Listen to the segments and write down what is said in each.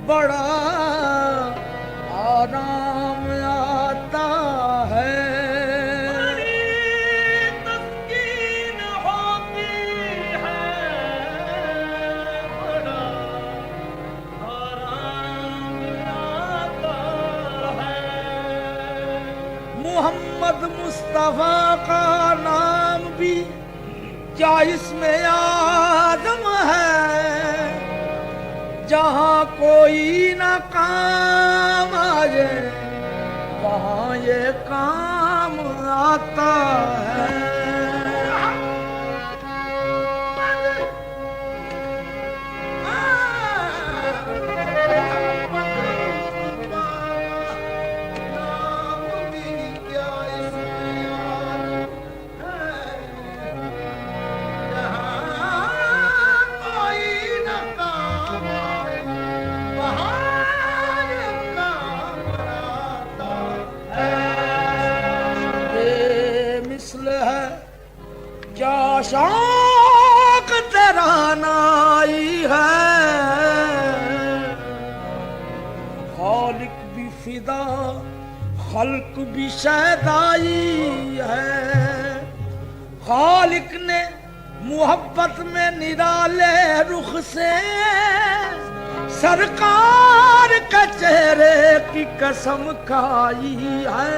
बड़ा आराम आता है। बड़ी तस्कीन होती है, बड़ा आराम आता है। मोहम्मद मुस्तफा का नाम भी क्या इसमें आदम है। जहाँ कोई ना काम आए वहाँ ये काम आता है। क्या शौक तेरा नाई है। खालिक भी फिदा खल्क भी शैदाई है। खालिक ने मोहब्बत में निराले रुख से सरकार के चेहरे की कसम खाई है।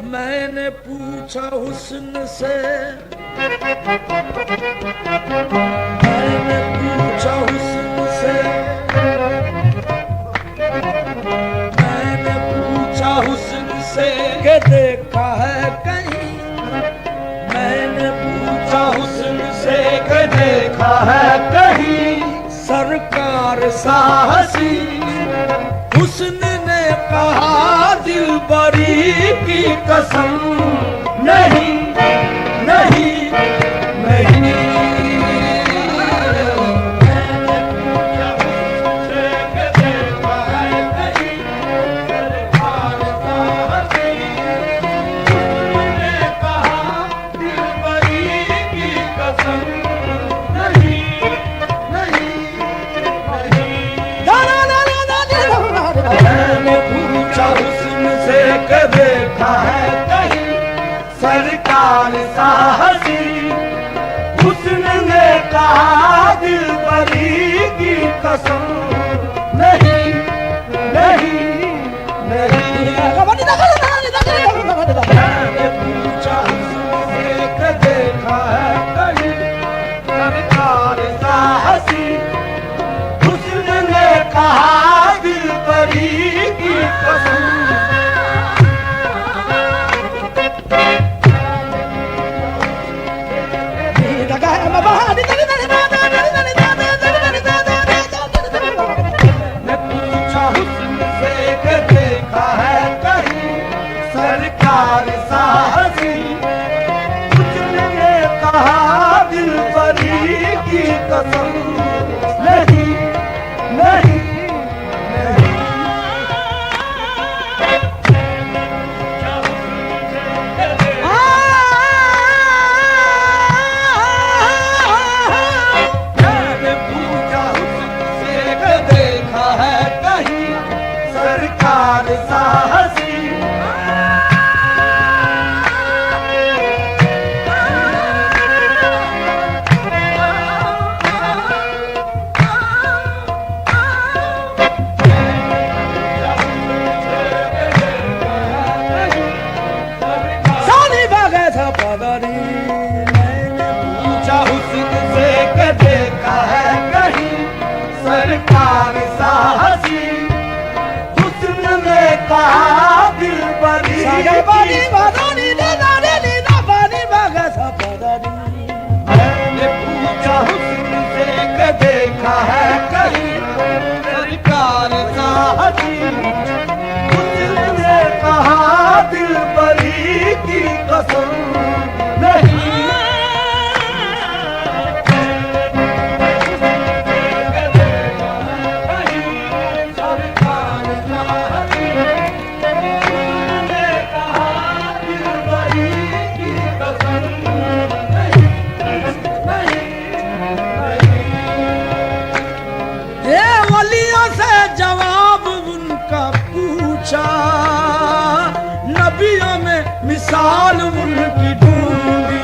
मैंने पूछा हुस्न से, मैंने पूछा हुस्न से, मैंने पूछा हुस्न से कि देखा है कहीं। मैंने पूछा हुस्न से कि देखा है कहीं सरकार साहसी। हुस्न ने कहा दिलबरी की कसम नहीं नहीं नहीं। देखा है कहीं सरकार साहसी। हुस्न ने कहा दिलबरी की कसम नहीं नहीं नहीं। मैंने पूछा हुस्न से कि देखा है कहीं सरकार साहसी। हुस्न ने कहा दिलबरी की कसम। सरकार साहसी। हुस्न ने कहा दिलबरी मैंने पूछा हुस्न से कि देखा है कहीं सरकार साहसी। हुस्न ने कहा दिलबरी की कसम नहीं। Yeah, गलियों से जवाब उनका पूछा, नबियों में मिसाल उनकी ढूंढी।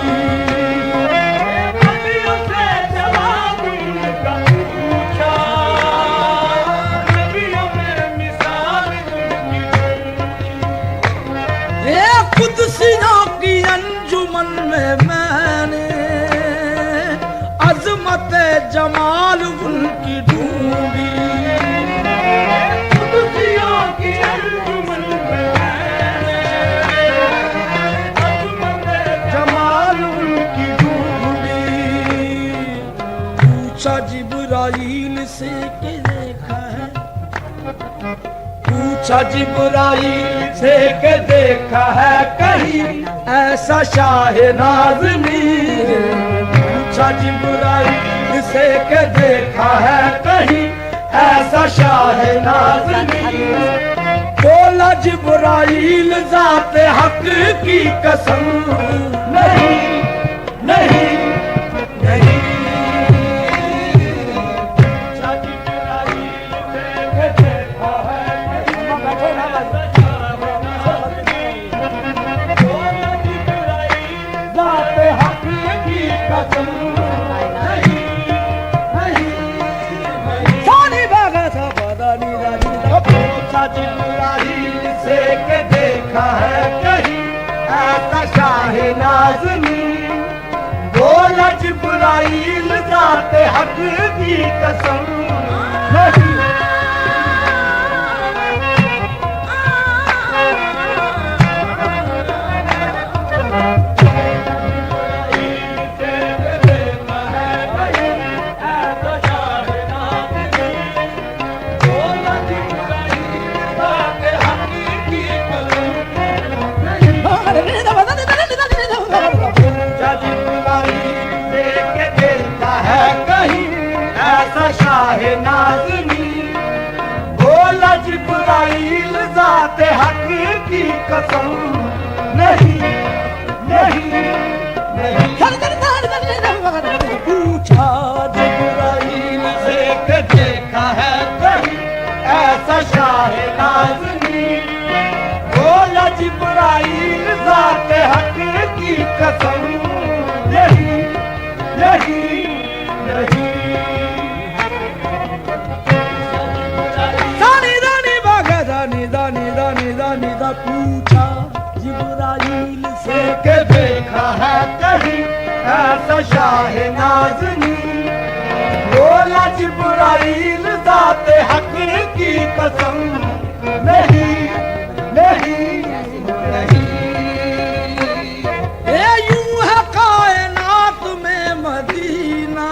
गलियों से जवाब उनका पूछा, नबियों में मिसाल उनकी ढूंढी। ये कुदसियों की अंजुमन में मैंने अजमत जमाल उनकी ढूंढी। कुदसियों की अंजुमन में मैंने अजमत जमाल उनकी ढूंढी। पूछा जिब्राइल से कि देखा है, पूछा जिब्राइल से कि देखा है कहीं ऐसा शाह नाज़नीन। पूछा जिब्राइल से कि देखा है कहीं ऐसा शाह नाज़नीन। बोला जिब्राइल ज़ात हक की कसम, नहीं नहीं नहीं। पूछा जिब्राइल से कि देखा है ज़ात हक की कसम, नहीं नहीं नहीं। सानी बागा सा बदानी रानी दा। पूछा जिब्राइल से कि देखा है कहीं ऐसा शाह नाज़नीन। बोला जिब्राइल ज़ात हक की कसम, नहीं शाह नाज़नीन। बोला जिब्राइल ज़ात हक की कसम, नहीं नहीं नहीं। पूछा जिब्राइल से कि देखा है कहीं ऐसा शाह नाज़नीन। बोला जिब्राइल ज़ात हक की कसम, नहीं नहीं नहीं। पूछा जिब्राइल से कि देखा है कहीं ऐसा शाह नाज़नीन। बोला जिब्राइल ज़ात हक की कसम, नहीं नहीं नहीं। ये यूं है कायनात में मदीना,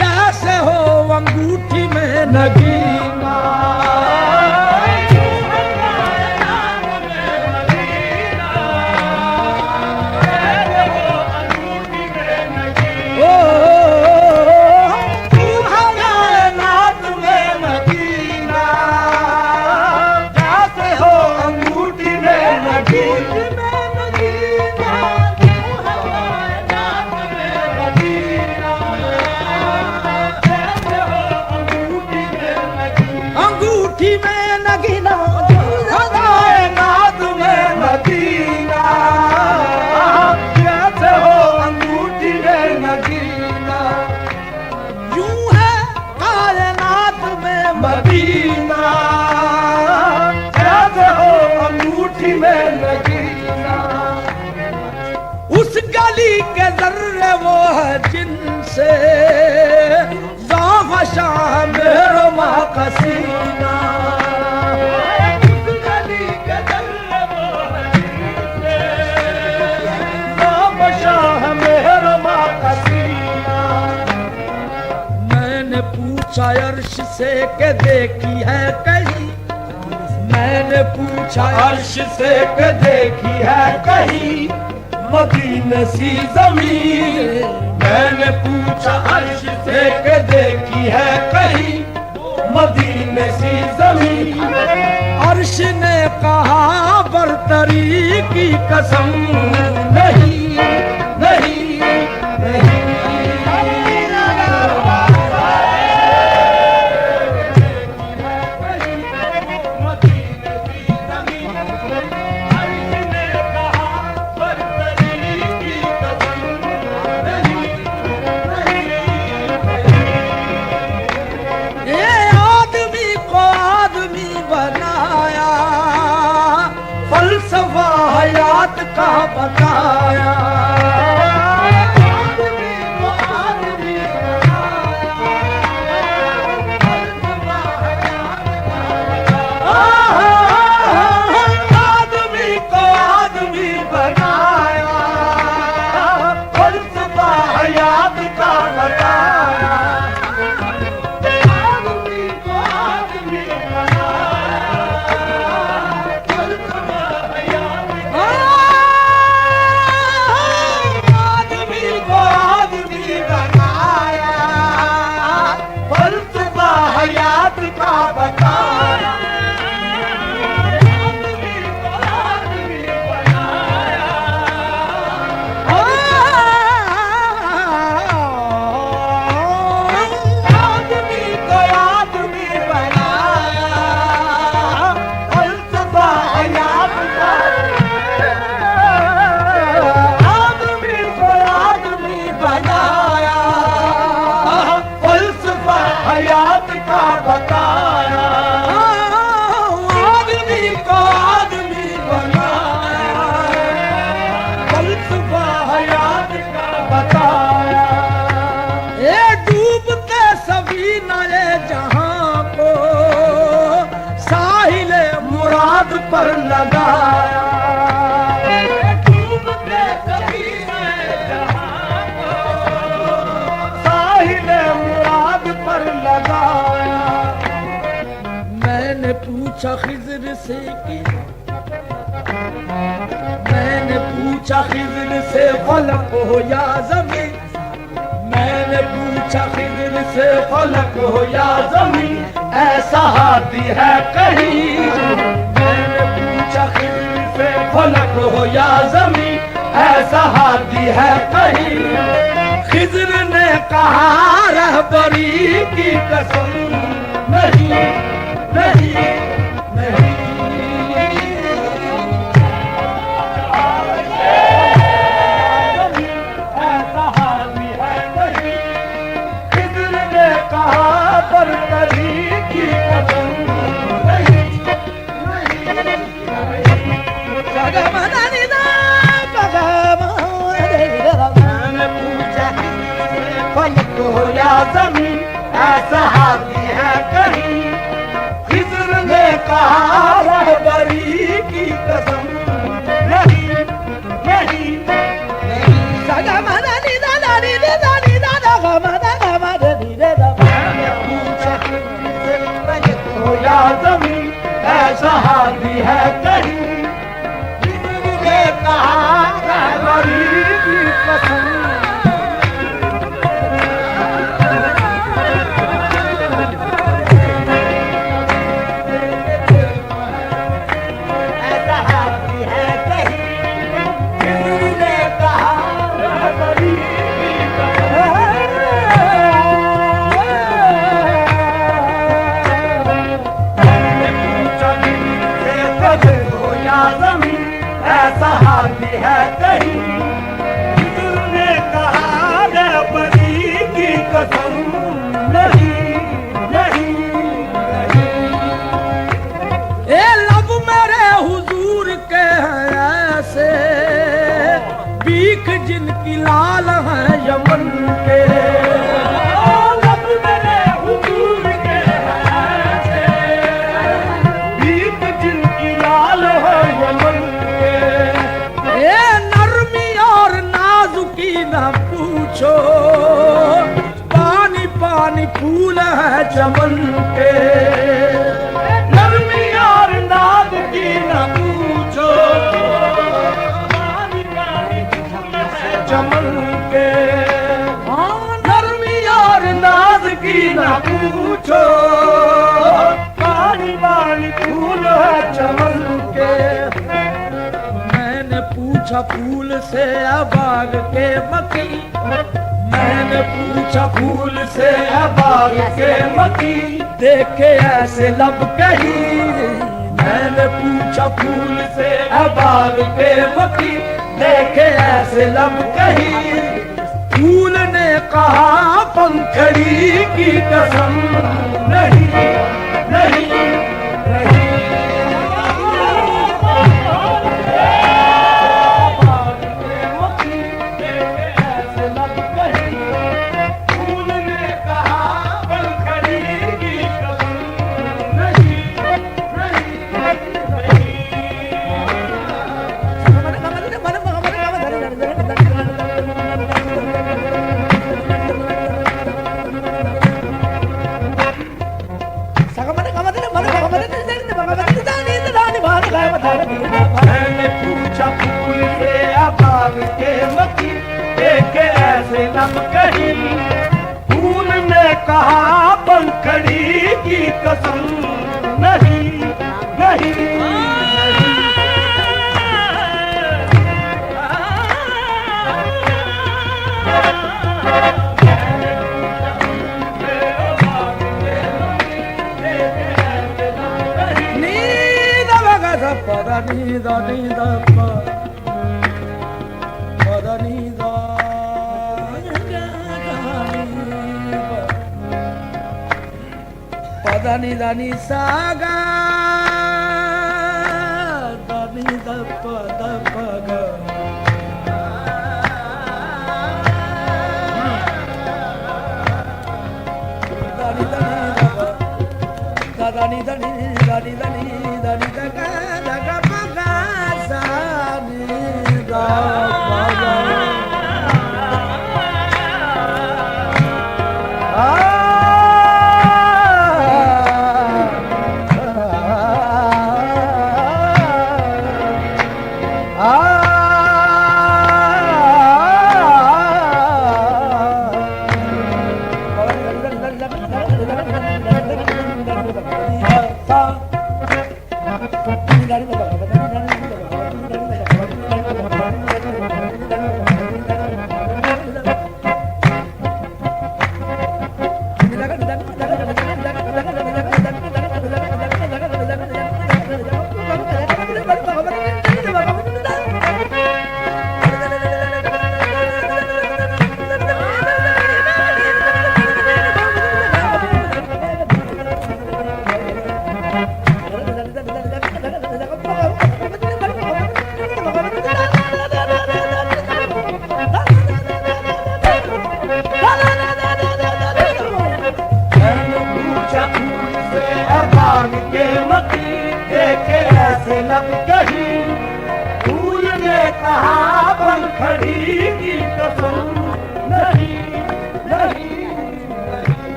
जैसे हो अंगूठी में नगीना। उस गली के जर्रे वो है जिनसे ज़ाफ़ शाह मेरो माँ का सीना। उस गली के जर्रे वो है जिनसे ज़ाफ़ शाह मेरो माँ का सीना। मैंने पूछा अर्श से कि देखी है कहीं, मैंने पूछा अर्श से कि देखी है कहीं मदीने सी ज़मीन। मैंने पूछा अर्श से कि देखी है कहीं मदीने सी ज़मीन। अर्श ने कहा बरतरी की कसम, नहीं नहीं नहीं। हयात का बताया। पर लगाया साहिल मुराद पर लगाया। मैंने पूछा खिज़र से कि मैंने पूछा खिज़र से फलक हो या ज़मीन, मैंने पूछा खिज़र से फलक हो या ज़मीन, ऐसा हाथी है कहीं। मैंने पूछा खिज़र से फलक हो या ज़मीन, ऐसा हाथी है कहीं। खिज़र ने कहा रहबरी की कसम, नहीं नहीं नहीं। ऐसा हाथी है कहीं। खिज़र ने कहा बरतरी की कसम, नहीं मैंने पूछा फलक हो या ज़मीन, ऐसा हाथी है कहीं। खिज़र ने कहा रहबरी की कसम, नहीं नहीं नहीं। मैंने पूछा फलक हो या ज़मीन, ऐसा हाथी है कहीं। ऐसा हाथी है कहीं। खिज़र ने कहा रहबरी की कसम, नहीं नहीं नहीं। ए लब मेरे हुजूर के हैं ऐसे, बीख जिनकी लाल है यमन के। लब मेरे हुजूर के हैं ऐसे, बीख जिनकी लाल है यमन। न पूछो पानी पानी फूल है चमन के। नरमी और नाद की न पूछो, पानी पानी फूल है चमन के। नरमी और नाद की न पूछो, पानी पानी फूल है चमन के। पूछा फूल से बाग के मकी, मैंने पूछा फूल से बाग के मकी, देखे ऐसे लब कहीं। मैंने पूछा फूल से बाग के मकी, देखे ऐसे लब कहीं। फूल ने कहा पंखड़ी की कसम, नहीं नहीं नहीं। मैंने पूछा फूल से बाग के मती देखे ऐसे लब कहीं, फूल ने कहा पंखड़ी की कसम नहीं नहीं Pada ni da ni da pa, pada ni da pada ni da ni sa ga, da ni da pa ga. Da ni da ni da pa, da ni da ni da ni da ni da ni da ga.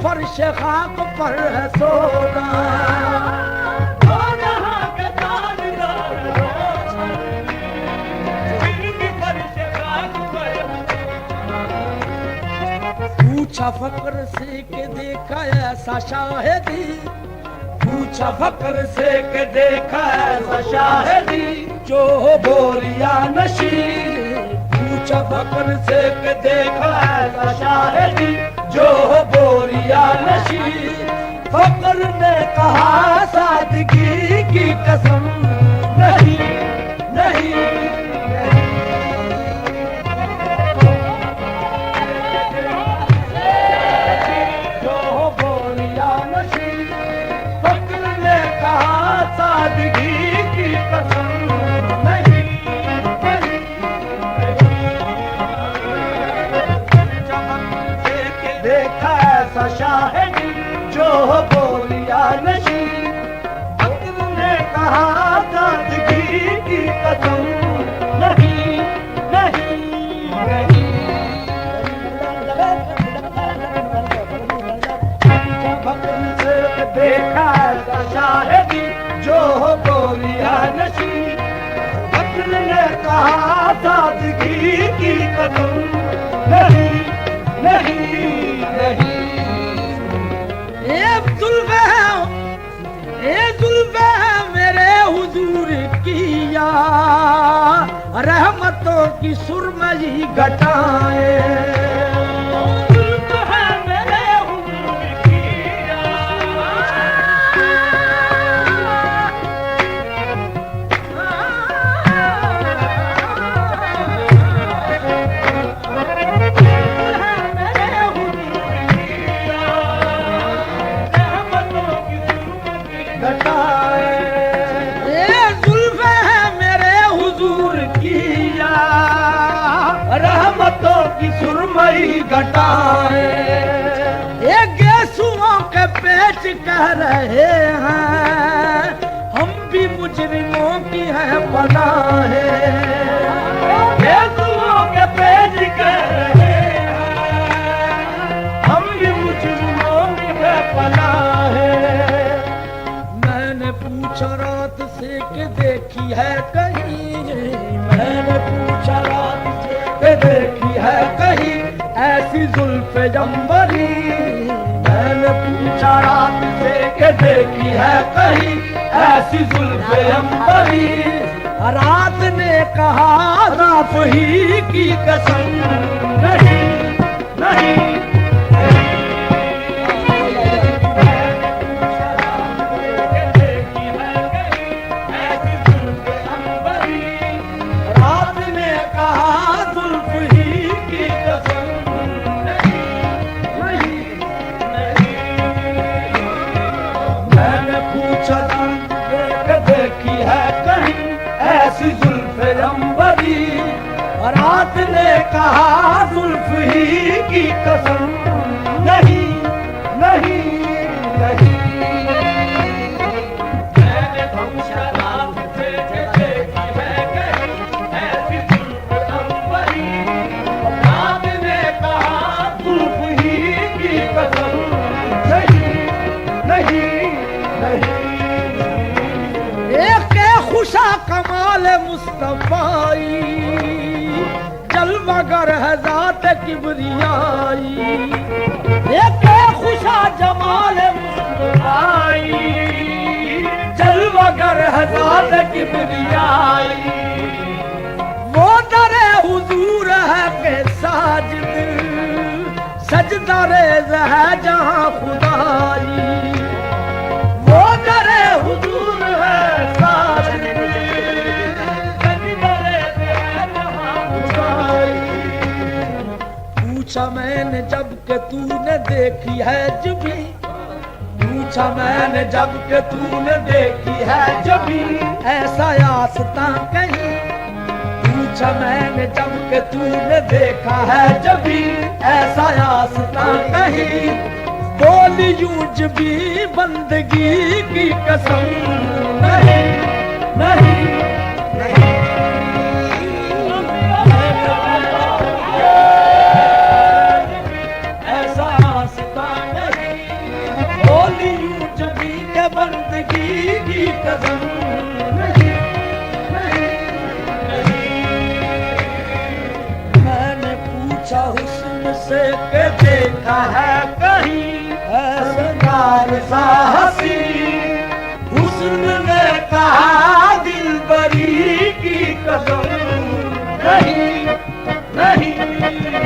फर्श खाक पर है सोना, पूछा फक्र से के देखा ऐसा शाहिदी, पूछा फक्र से के देखा ऐसा शाहिदी जो बोरिया नशी, पूछा फक्र से के देखा ऐसा शाहिदी जो बोरिया नशी। फक्र ने कहा सादगी की कसम नहीं नहीं जो बोरिया नशी। फक्र ने कहा सादगी की कसम नहीं देखा ऐसा शाहिदी जो बोलिया नशी। फक्र ने कहा सादगी की कसम नहीं नहीं नहीं। फक्र से देखा ऐसा शाहिदी जो बोलिया नशी। फक्र ने कहा सादगी की कसम नहीं नहीं नहीं। ये जुल्फ़े मेरे हुजूर किया रहमतों की सुरमई घटाए। की सुरमई घटाए। ये गेसुओं के पेच कह रहे हैं हम भी मुजरिमों की है पनाहे। गेसुओं के पेच कह रहे हैं के देखी है कहीं ऐसी जुल्फ़े अंबरी। मैंने पूछा रात से के देखी है कहीं ऐसी जुल्फ़े अंबरी। रात ने कहा रात ही की कसम, नहीं नहीं ऐसी जुल्फ़े अंबरी। रात ने कहा जुल्फ़ ही की कसम, नहीं नहीं नहीं। मैंने पूछा रात से देखी है कहीं ऐसी जुल्फ़े अंबरी। रात ने कहा जुल्फ़ ही की कसम, नहीं नहीं नहीं। एक खुशा कमाल मुस्तफ़ाई जलवागर है ज़ात किबरियाई। एक खुशा जमाल मुस्तफ़ाई जलवागर है ज़ात किबरियाई। वो दरे हुजूर है के साजिद सजदा रेज़ है जहां खुदाई। वो दरे हुजूर है पूछा मैंने जब के तूने देखी है जबी। पूछा मैंने जब के तूने देखी है जबी ऐसा आस्था कहीं। पूछा मैंने जब के तूने देखा है जबी ऐसा आस्था कहीं। बोली यूं जबी बंदगी की कसम, नहीं नहीं नहीं। बंदगी की कसम, नहीं नहीं नहीं। मैंने पूछा हुस्न से के देखा है कहीं ऐसा साहसी। हुस्न ने कहा दिलबरी की कसम, नहीं नहीं।